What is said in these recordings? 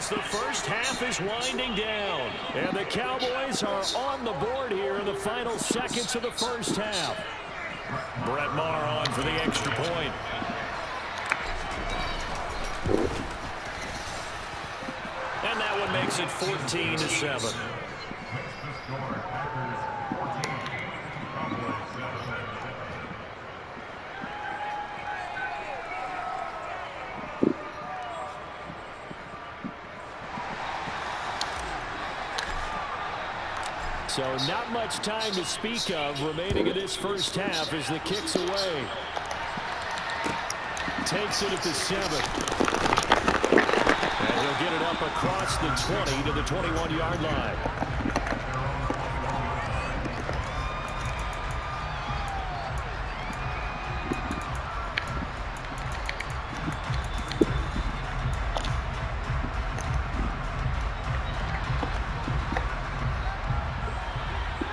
as the first half is winding down. And the Cowboys are on the board here in the final seconds of the first half. Brett Maher on for the extra point. And that one makes it 14-7. So not much time to speak of remaining in this first half as the kick's away. Takes it at the 7. And he'll get it up across the 20 to the 21-yard line.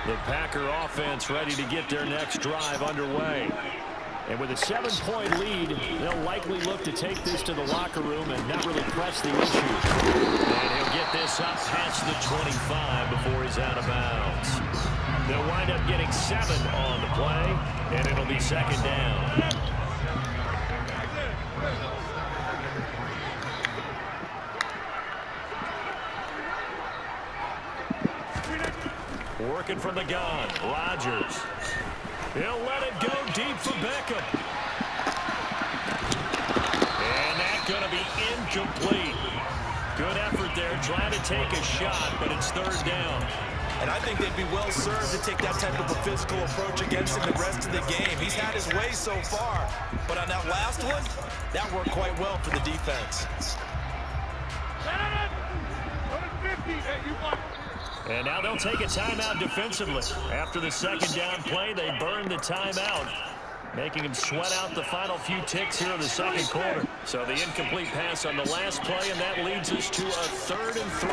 The Packer offense ready to get their next drive underway. And with a 7-point lead, they'll likely look to take this to the locker room and not really press the issue. And he'll get this up past the 25 before he's out of bounds. They'll wind up getting 7 on the play, and it'll be second down. Working from the gun, Rodgers. He'll let it go deep for Beckham. And that's going to be incomplete. Good effort there, trying to take a shot, but it's third down. And I think they'd be well served to take that type of a physical approach against him the rest of the game. He's had his way so far, but on that last one, that worked quite well for the defense. And now they'll take a timeout defensively. After the second down play, they burn the timeout, making him sweat out the final few ticks here in the second quarter. So the incomplete pass on the last play, and that leads us to a 3rd and 3.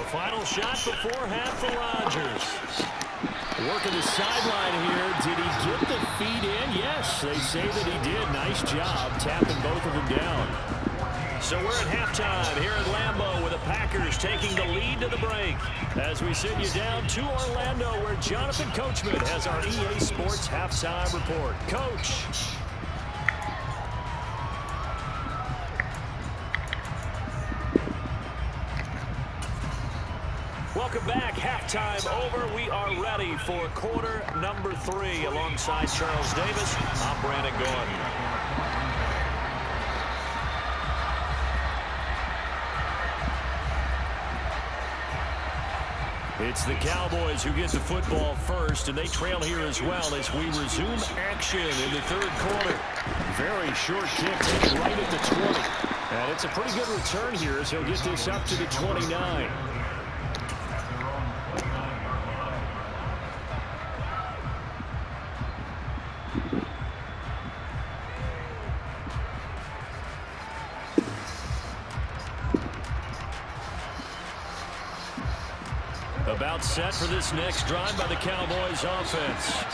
A final shot before half for Rodgers. Working the sideline here. Did he get the feet in? Yes, they say that he did. Nice job tapping both of them down. So we're at halftime here at Lambeau with the Packers taking the lead to the break. As we send you down to Orlando where Jonathan Coachman has our EA Sports halftime report. Coach. Welcome back. Halftime over. We are ready for quarter number 3 alongside Charles Davis. I'm Brandon Gordon. It's the Cowboys who get the football first, and they trail here as well as we resume action in the third quarter. Very short kick taken right at the 20. And it's a pretty good return here as he'll get this up to the 29. About set for this next drive by the Cowboys offense.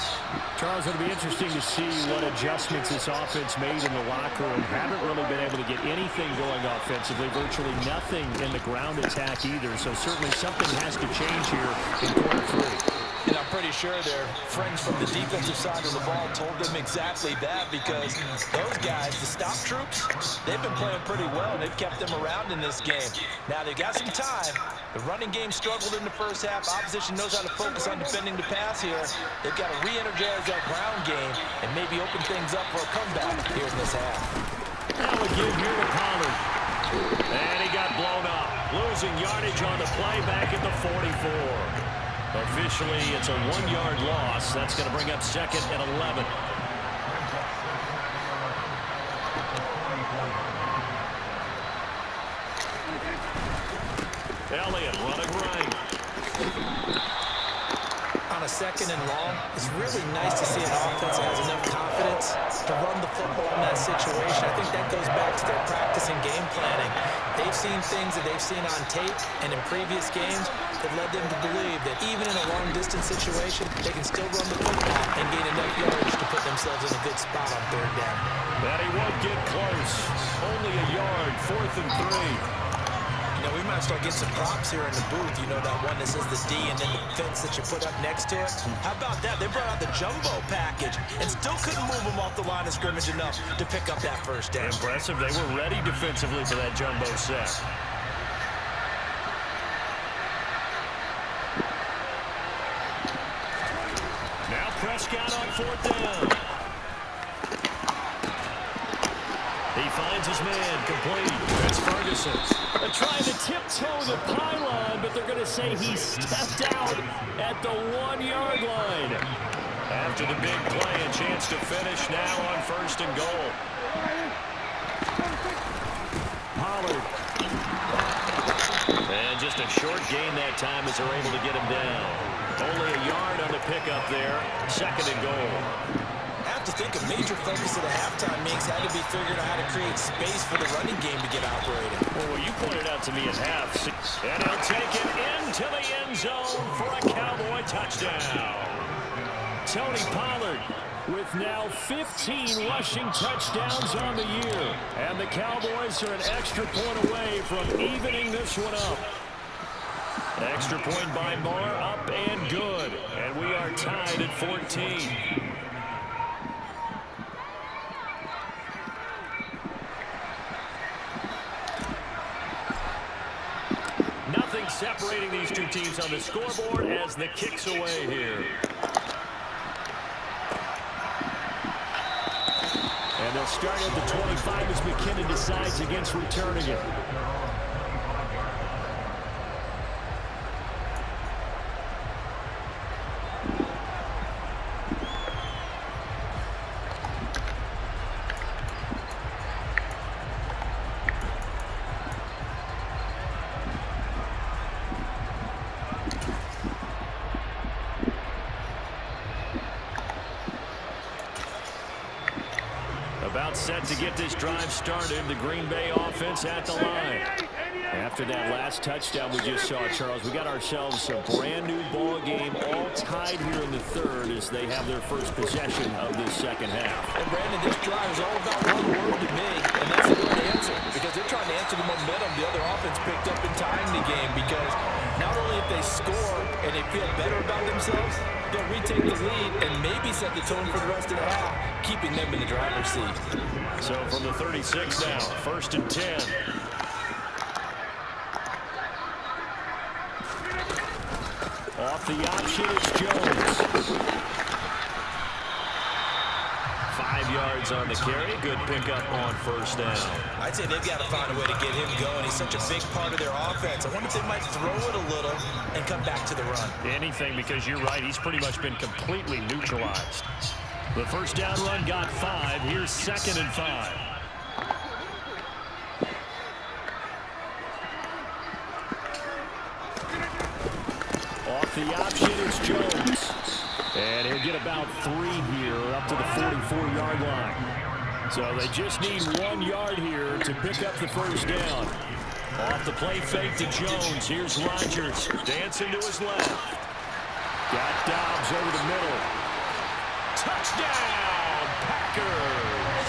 Charles, it'll be interesting to see what adjustments this offense made in the locker room. Haven't really been able to get anything going offensively, virtually nothing in the ground attack either. So certainly something has to change here in quarter 3. And I'm pretty sure their friends from the defensive side of the ball told them exactly that, because those guys, the stop troops, they've been playing pretty well, and they've kept them around in this game. Now, they've got some time. The running game struggled in the first half. Opposition knows how to focus on defending the pass here. They've got to re-energize that ground game and maybe open things up for a comeback here in this half. That would give here to Pollard. And he got blown up. Losing yardage on the play back at the 44. Officially, it's a 1-yard loss. That's going to bring up 2nd and 11. Elliott running right. On a 2nd and long, it's really nice to see an offense that has enough confidence to run the football in that situation. I think that goes back to their practice and game planning. They've seen things that they've seen on tape and in previous games that led them to believe that even in a long-distance situation, they can still run the football and gain enough yardage to put themselves in a good spot on 3rd down. But he won't get close. Only a yard, 4th and 3. know, we might start getting some props here in the booth. You know, that one that says the D and then the fence that you put up next to it. How about that? They brought out the jumbo package and still couldn't move them off the line of scrimmage enough to pick up that first down. Impressive. They were ready defensively for that jumbo set. Now Prescott on 4th down. He finds his man, complete. It's Ferguson. They're trying to tiptoe the pylon, but they're going to say he stepped out at the 1-yard line. After the big play, a chance to finish now on 1st and goal. Pollard. And just a short gain that time as they're able to get him down. Only a yard on the pickup there. 2nd and goal. I have to think a major focus of the halftime meetings had to be figuring out how to create space for the running game to get operating. Well, you pointed out to me at half. And he'll take it into the end zone for a Cowboy touchdown. Tony Pollard with now 15 rushing touchdowns on the year. And the Cowboys are an extra point away from evening this one up. Extra point by Moore, up and good. And we are tied at 14. Nothing separating these two teams on the scoreboard as the kick's away here. And they'll start at the 25 as McKinnon decides against returning it. About set to get this drive started. The Green Bay offense at the line. After that last touchdown we just saw, Charles, we got ourselves a brand new ball game, all tied here in the 3rd as they have their first possession of this 2nd half. And Brandon, this drive is all about one word to me, and that's the word answer. Because they're trying to answer the momentum the other offense picked up in tying the game. Because not only if they score and they feel better about themselves, they'll retake the lead and maybe set the tone for the rest of the half, keeping them in the driver's seat. So from the 36 now, 1st and 10. Off the option, it's Jones. 5 yards on the carry. Good pickup on 1st down. I'd say they've got to find a way to get him going. He's such a big part of their offense. I wonder if they might throw it a little and come back to the run. Anything, because you're right. He's pretty much been completely neutralized. The 1st down run got 5. Here's 2nd and 5. Off the option, it's Jones. And he'll get about 3 here up to the 44-yard line. So they just need 1 yard here to pick up the 1st down. Off the play fake to Jones. Here's Rodgers dancing to his left. Got Dobbs over the middle. Touchdown, Packers.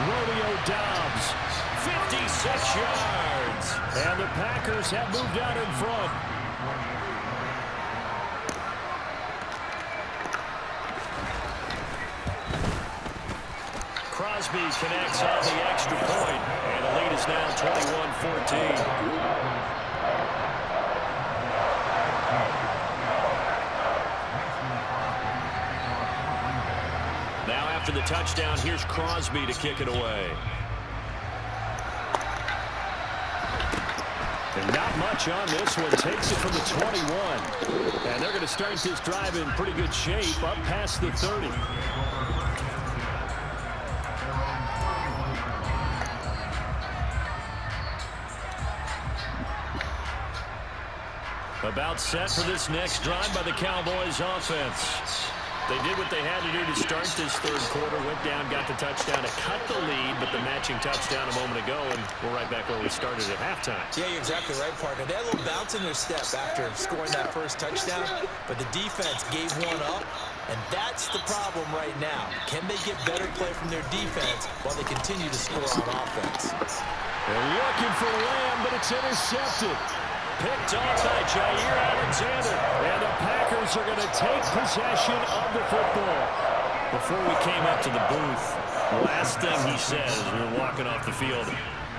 Romeo Dobbs, 56 yards. and the Packers have moved out in front. Crosby connects on the extra point, and the lead is now 21-14. Now after the touchdown, here's Crosby to kick it away. And not much on this one. Takes it from the 21. And they're going to start this drive in pretty good shape up past the 30. About set for this next drive by the Cowboys offense. They did what they had to do to start this 3rd quarter. Went down, got the touchdown to cut the lead, but the matching touchdown a moment ago, and we're right back where we started at halftime. Yeah, you're exactly right, partner. They had a little bounce in their step after scoring that first touchdown, but the defense gave one up, and that's the problem right now. Can they get better play from their defense while they continue to score on offense? They're looking for Lamb, but it's intercepted. Picked off by Jair Alexander. And the Packers are going to take possession of the football. Before we came up to the booth, the last thing he said as we were walking off the field,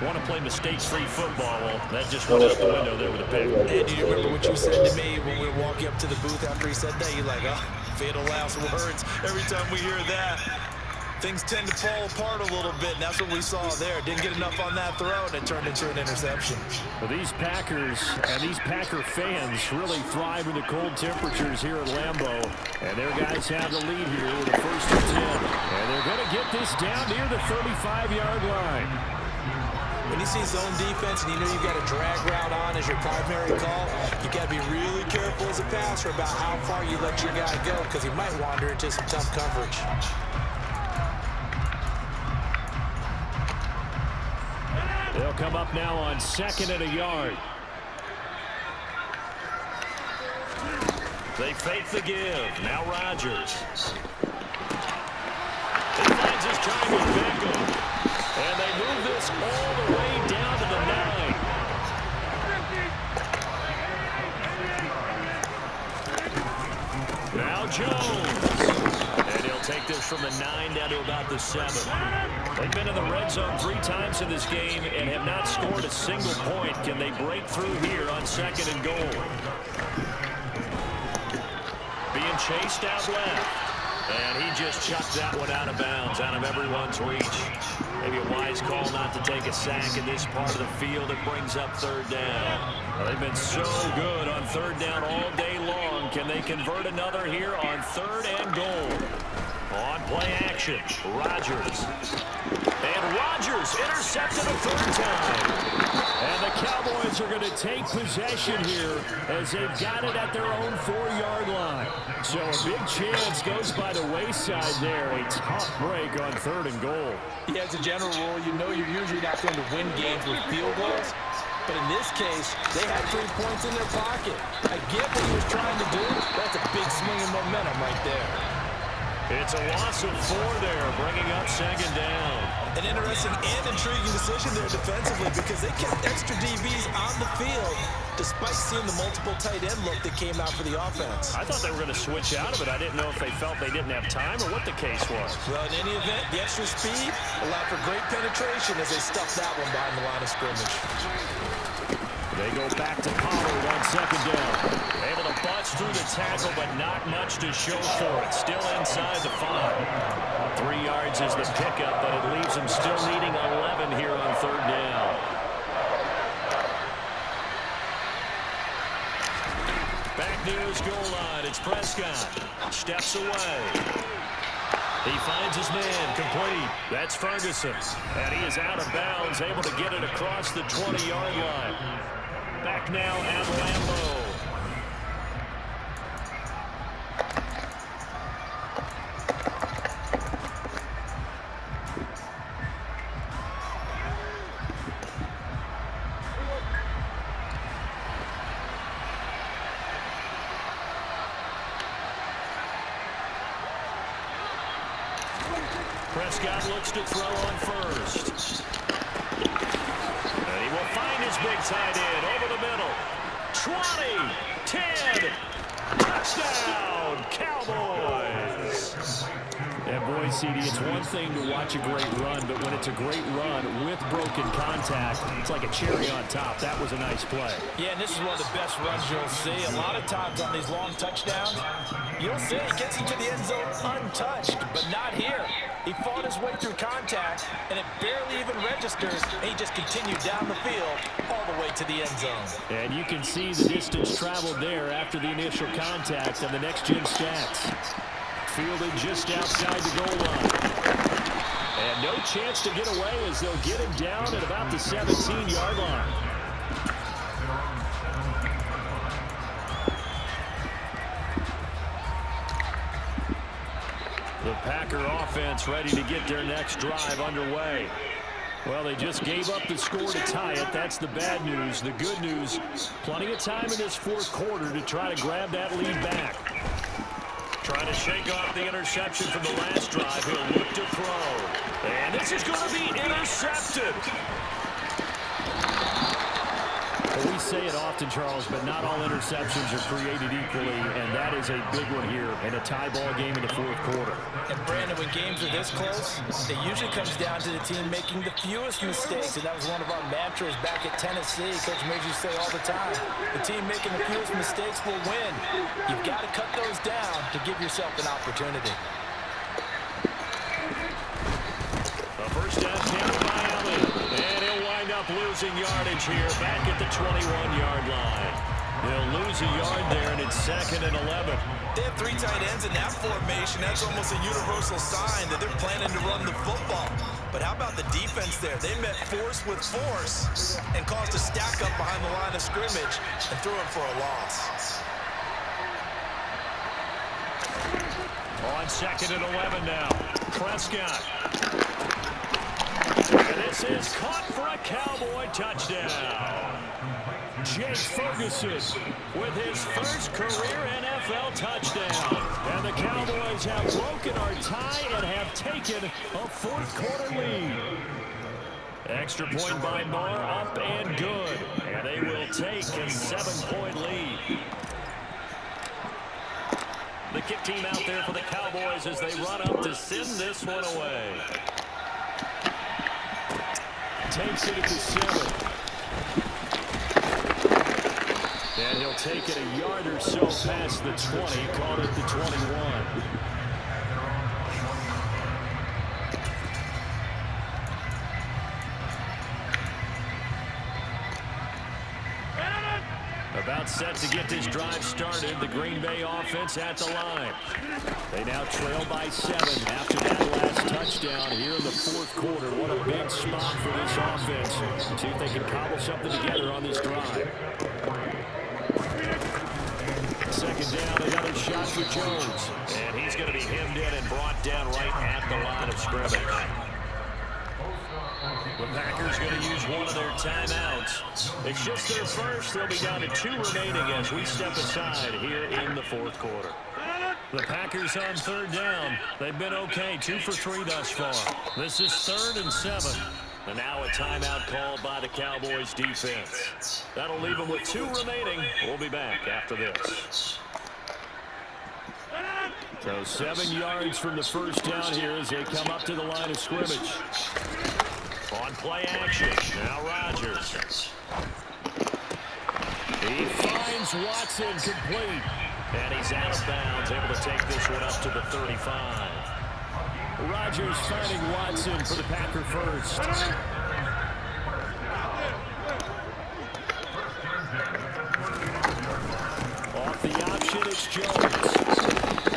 want to play mistake-free football. Well, that just went out the window there with a pick. And do you remember what you said to me when we were walking up to the booth after he said that? You're like, oh, fatal last words. Every time we hear that, things tend to fall apart a little bit, and that's what we saw there. Didn't get enough on that throw, and it turned into an interception. Well, these Packers and these Packer fans really thrive in the cold temperatures here at Lambeau. And their guys have the lead here with a 1st and 10. And they're going to get this down near the 35-yard line. When you see zone defense and you know you've got a drag route on as your primary call, you got to be really careful as a passer about how far you let your guy go because he might wander into some tough coverage. They'll come up now on 2nd and a yard. They fake the give. Now Rodgers. He finds his time with Beckham. And they move this all the way down to the 9. Now Jones. And he'll take this from the 9 down to about the 7. They've been in the red zone 3 times in this game and have not scored a single point. Can they break through here on 2nd and goal? Being chased out left. And he just chucked that one out of bounds, out of everyone's reach. Maybe a wise call not to take a sack in this part of the field. It brings up 3rd down. Well, they've been so good on 3rd down all day long. Can they convert another here on 3rd and goal? On play action, Rodgers. And Rodgers intercepted a 3rd time. And the Cowboys are going to take possession here as they've got it at their own 4-yard line. So a big chance goes by the wayside there. A tough break on 3rd and goal. Yeah, as a general rule, you know you're usually not going to win games with field goals. But in this case, they had 3 points in their pocket. I get what he was trying to do. That's a big swing of momentum right there. It's a loss of 4 there, bringing up 2nd down. An interesting and intriguing decision there defensively because they kept extra DBs on the field despite seeing the multiple tight end look that came out for the offense. I thought they were going to switch out of it. I didn't know if they felt they didn't have time or what the case was. Well, in any event, the extra speed allowed for great penetration as they stuffed that one behind the line of scrimmage. They go back to Pollard on 2nd down. Able to bust through the tackle, but not much to show for it. Still inside the 5. 3 yards is the pickup, but it leaves them still needing 11 here on 3rd down. Back near his goal line, it's Prescott. Steps away. He finds his man, complete. That's Ferguson. And he is out of bounds, able to get it across the 20-yard line. Back now at Lambeau. Prescott looks to throw on 1st. And he will find his big tight end over the middle. 20, 10, touchdown, Cowboys. And boy, CD, it's one thing to watch a great run, but when it's a great run with broken contact, it's like a cherry on top. That was a nice play. Yeah, and this is one of the best runs you'll see. A lot of times on these long touchdowns, you'll see he gets into the end zone untouched, but not here. He fought his way through contact, and it barely even registers, and he just continued down the field all the way to the end zone. And you can see the distance traveled there after the initial contact on the next-gen stats. Fielded just outside the goal line. And no chance to get away as they'll get him down at about the 17-yard line. The Packer offense ready to get their next drive underway. Well, they just gave up the score to tie it. That's the bad news. The good news, plenty of time in this 4th quarter to try to grab that lead back. Trying to shake off the interception from the last drive. He'll look to throw. And this is going to be intercepted. say it often, Charles, but not all interceptions are created equally, and that is a big one here in a tie ball game in the fourth quarter. And Brandon, when games are this close, it usually comes down to the team making the fewest mistakes, and that was one of our mantras back at Tennessee. Coach Major used to say all the time, the team making the fewest mistakes will win. You've got to cut those down to give yourself an opportunity. A first down carry by Elliott, and he'll wind up losing yardage here back at the 21-yard line. They'll lose a yard there, and it's 2nd and 11. They have 3 tight ends in that formation. That's almost a universal sign that they're planning to run the football. But how about the defense there? They met force with force and caused a stack up behind the line of scrimmage and threw him for a loss. On 2nd and 11 now, Prescott. And this is caught for a Cowboy touchdown. Jake Ferguson with his first career NFL touchdown. And the Cowboys have broken our tie and have taken a fourth-quarter lead. Extra point by Marr, up and good. And they will take a 7-point lead. The kick team out there for the Cowboys as they run up to send this one away. Takes it at the 7. And he'll take it a yard or so past the 20, caught at the 21. About set to get this drive started. The Green Bay offense at the line. They now trail by 7 after that last touchdown here in the fourth quarter. What a big spot for this offense. See if they can cobble something together on this drive. Second down, another shot for Jones. And he's going to be hemmed in and brought down right at the line of scrimmage. The Packers going to use one of their timeouts. It's just their first. They'll be down to 2 remaining as we step aside here in the fourth quarter. The Packers on 3rd down. They've been okay, 2 for 3 thus far. This is 3rd and 7. And now a timeout called by the Cowboys defense. That'll leave them with 2 remaining. We'll be back after this. So 7 yards from the first down here as they come up to the line of scrimmage. On play action, now Rodgers. He finds Watson complete. And he's out of bounds, able to take this one up to the 35. Rodgers finding Watson for the Packer first. Off the option, it's Jones.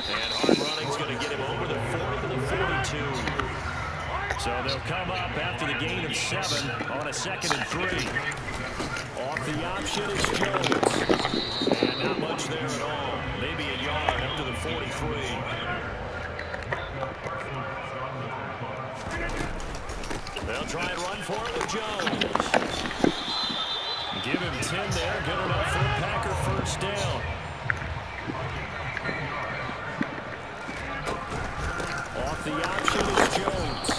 And hard running's going to get him over the 40 to the 42. So they'll come up after the gain of 7 on a 2nd and 3. Off the option is Jones. And not much there at all. Maybe a yard up to the 43. They'll try and run for it with Jones. Give him 10 there. Good enough for a Packer first down. Off the option is Jones.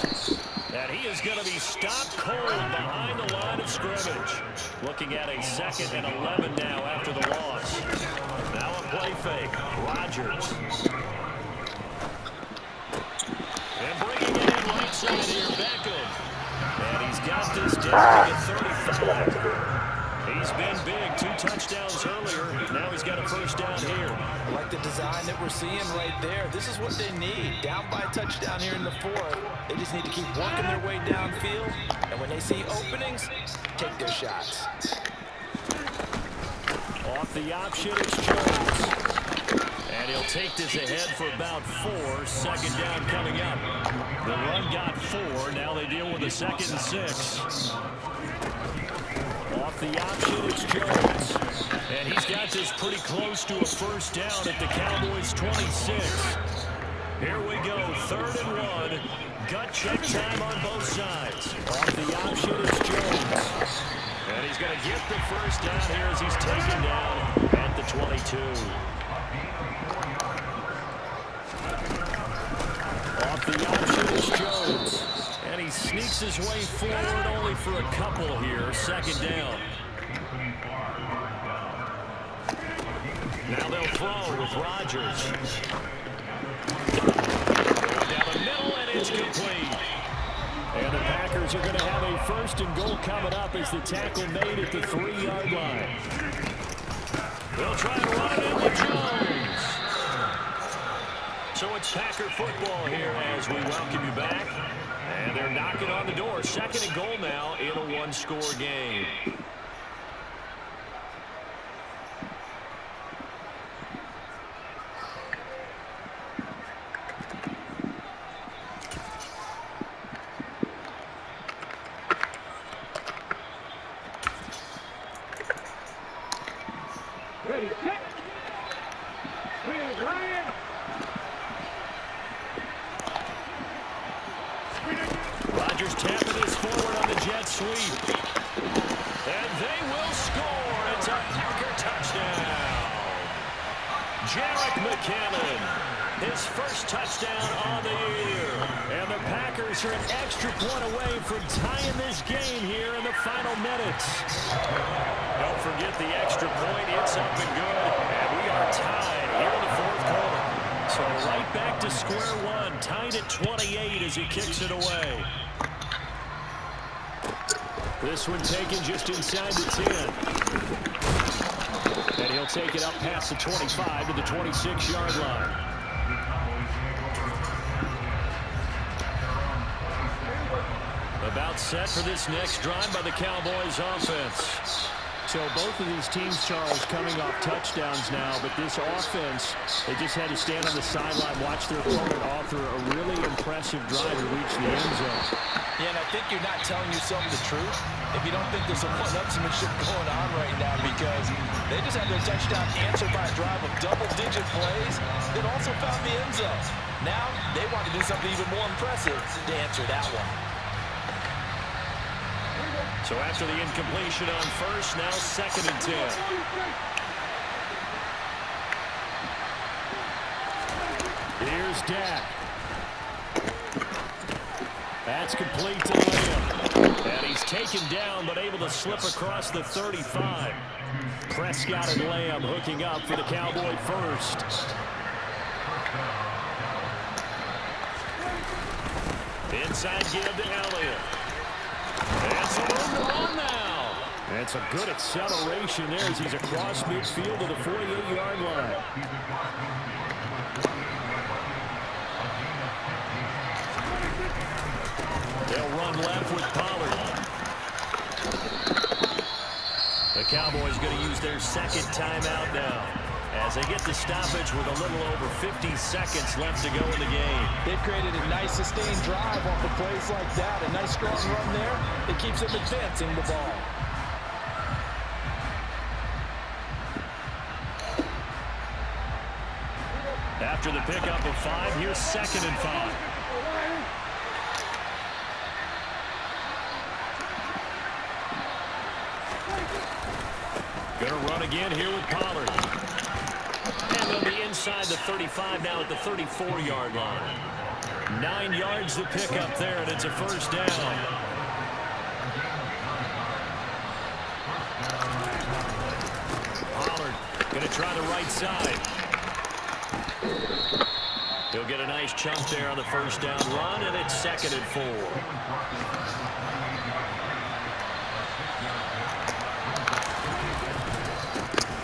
And he is going to be stopped cold behind the line of scrimmage. Looking at a 2nd and 11 now after the loss. Now a play fake. Rodgers. And bringing it in right side here, Beckham. And he's got this down at 35. He's been big. 2 touchdowns earlier. Now he's got a first down here. I like the design that we're seeing right there. This is what they need. Down by a touchdown here in the 4th. They just need to keep working their way downfield. And when they see openings, take their shots. Off the option, it's Jones. And he'll take this ahead for about 4. 2nd down coming up. The run got 4. Now they deal with a 2nd and 6. Off the option, it's Jones. And he's got this pretty close to a first down at the Cowboys' 26. Here we go, 3rd and 1. Gut check time on both sides. Off the option, it's Jones. And he's going to get the first down here as he's taken down at the 22. Off the option, it's Jones. And he sneaks his way forward only for a couple here. 2nd down. Now they'll throw with Rodgers. Going down the middle, and it's complete. And the Packers are going to have a 1st and goal coming up as the tackle made at the 3-yard line. They'll try and run it in with Jones. So it's Packer football here as we welcome you back. And they're knocking on the door. 2nd and goal now in a 1-score game. Rodgers tapping this forward on the jet sweep. And they will score. It's a Packer touchdown. Jerick McKinnon, his 1st touchdown on the year. And the Packers are an extra point away from tying this game here in the final minutes. Don't forget the extra point. It's up and good. And we are tied here in the 4th quarter. So right back to square one, tied at 28 as he kicks it away. This one taken just inside the 10. And he'll take it up past the 25 to the 26-yard line. About set for this next drive by the Cowboys offense. So both of these teams, Charles, coming off touchdowns now, but this offense, they just had to stand on the sideline, watch their opponent author a really impressive drive to reach the end zone. Yeah, and I think you're not telling yourself the truth if you don't think there's some one-upsmanship going on right now, because they just had their touchdown answered by a drive of double-digit plays that also found the end zone. Now they want to do something even more impressive to answer that one. So after the incompletion on 1st, now 2nd and 10. Here's Dak. That's complete to Lamb. And he's taken down, but able to slip across the 35. Prescott and Lamb hooking up for the Cowboy 1st. Inside give to Elliott. And some room to run now. And some good acceleration there as he's across midfield to the 48-yard line. They'll run left with Pollard. The Cowboys going to use their 2nd timeout now as they get the stoppage with a little over 50 seconds left to go in the game. They've created a nice sustained drive off of plays like that. A nice strong run there. It keeps them advancing the ball. After the pickup of 5, here's 2nd and 5. Going to run again here with Pollard. And they'll be inside the 35 now at the 34-yard line. 9 yards to pick up there, and it's a 1st down. Pollard going to try the right side. He'll get a nice chunk there on the 1st down run, and it's 2nd and 4.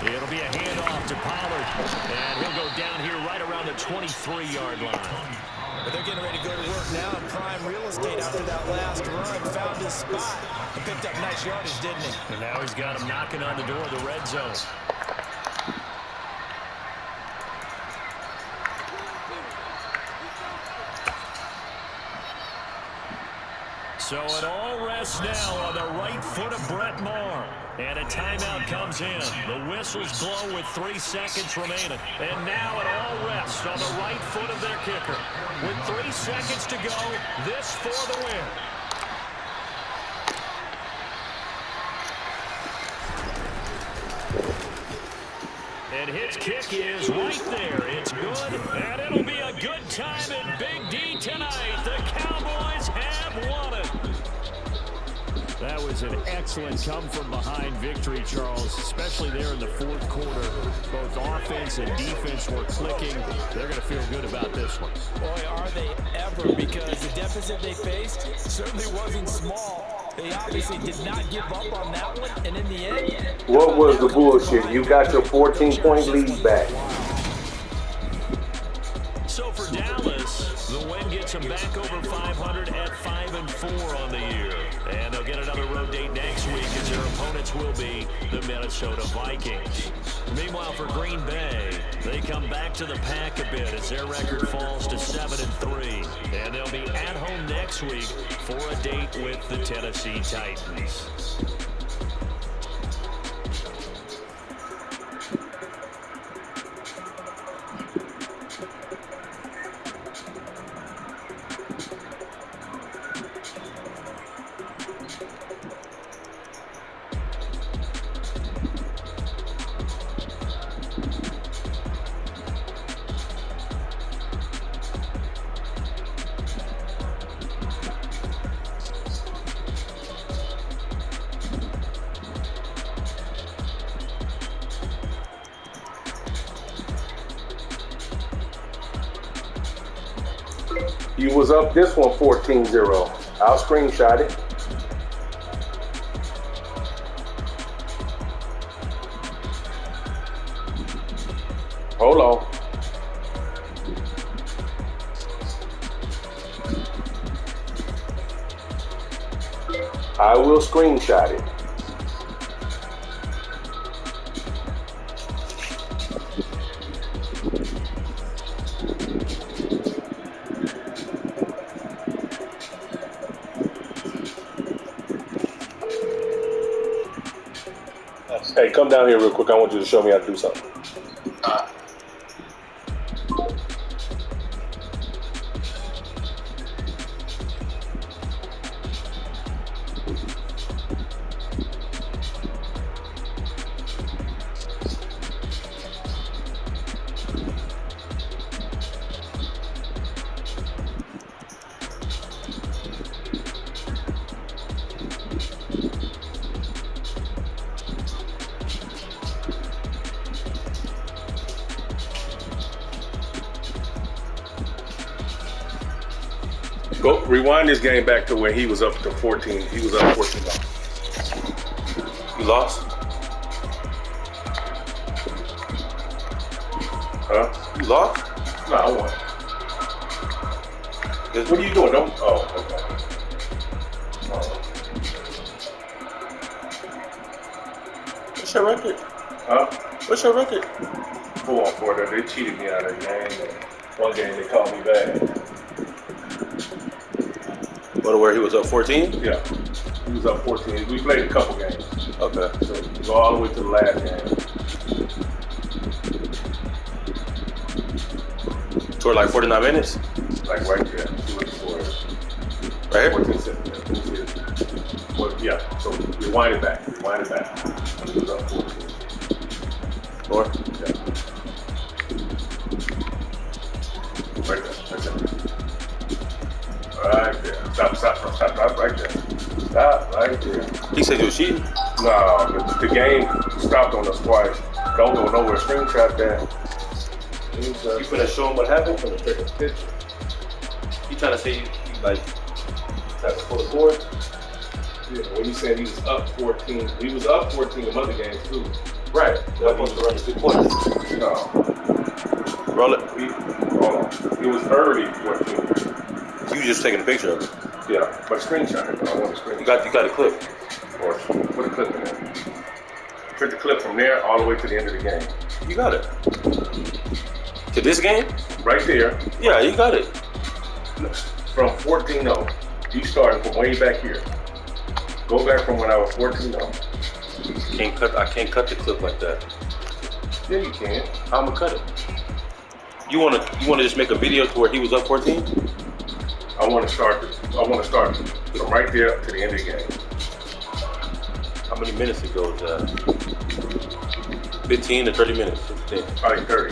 It'll be a handoff to Pollard, and he'll go down here right around the 23-yard line. But they're getting ready to go to work now in prime real estate after that last run. Found his spot and picked up nice yardage, didn't he? And now he's got him knocking on the door of the red zone. So it all rests now on the right foot of Brett Maher. And a timeout comes in. The whistles blow with 3 seconds remaining. And now it all rests on the right foot of their kicker. With 3 seconds to go, this for the win. And his kick is right there. It's good, and it'll be a good time at Big D tonight. The Cowboys have won it. That was an excellent come-from-behind victory, Charles, especially there in the 4th quarter. Both offense and defense were clicking. They're going to feel good about this one. Boy, are they ever, because the deficit they faced certainly wasn't small. They obviously did not give up on that one, and in the end... What was the bullshit? You got your 14-point lead back. So for Dallas, the win gets them back over 500 at 5-4 on the year. And they'll get another road date next week as their opponents will be the Minnesota Vikings. Meanwhile, for Green Bay, they come back to the pack a bit as their record falls to 7-3. And they'll be at home next week for a date with the Tennessee Titans. You was up this one 14-0. I'll screenshot it. Hold on. I will screenshot it. Hey, come down here real quick. I want you to show me how to do something. Go rewind this game back to when he was up to 14. He was up 14. You lost? Huh? You lost? No, I won. What are you doing? Don't. Oh, okay. What's your record? Huh? What's your record? 4-4. They cheated me out of the game. One game they called me back. Go to where he was up 14? Yeah, he was up 14. We played a couple games. Okay. So we go all the way to the last game. For like 49 minutes? Like right there. Right here? 14 seconds. Well, yeah, so rewind it back. Rewind it back. He was up 14. Or? Yeah. Right there. Right there. Right there. Stop right there. Stop right there. He said you was cheating? No, the game stopped on us twice. Don't go nowhere. Screenshot that. You finna show him what happened? I'm gonna take a picture. He trying to say you like That's for the board. Yeah, when you said he was up 14, he was up 14 in other games too. right. That supposed to run the 2 points. No. Roll it. Hold on. It was early 14. You just taking a picture of it. Yeah, but screenshot it. I want to screenshot. You got a clip. Or put a clip in there. Put the clip from there all the way to the end of the game. You got it. To this game? Right there. Yeah, you got it. From 14-0. You starting from way back here. Go back from when I was 14-0. I can't cut the clip like that. Yeah, you can. How I'ma cut it? You wanna just make a video to where he was up 14? I want to start from right there to the end of the game. How many minutes ago is that? 15 to 30 minutes. 15. Probably 30.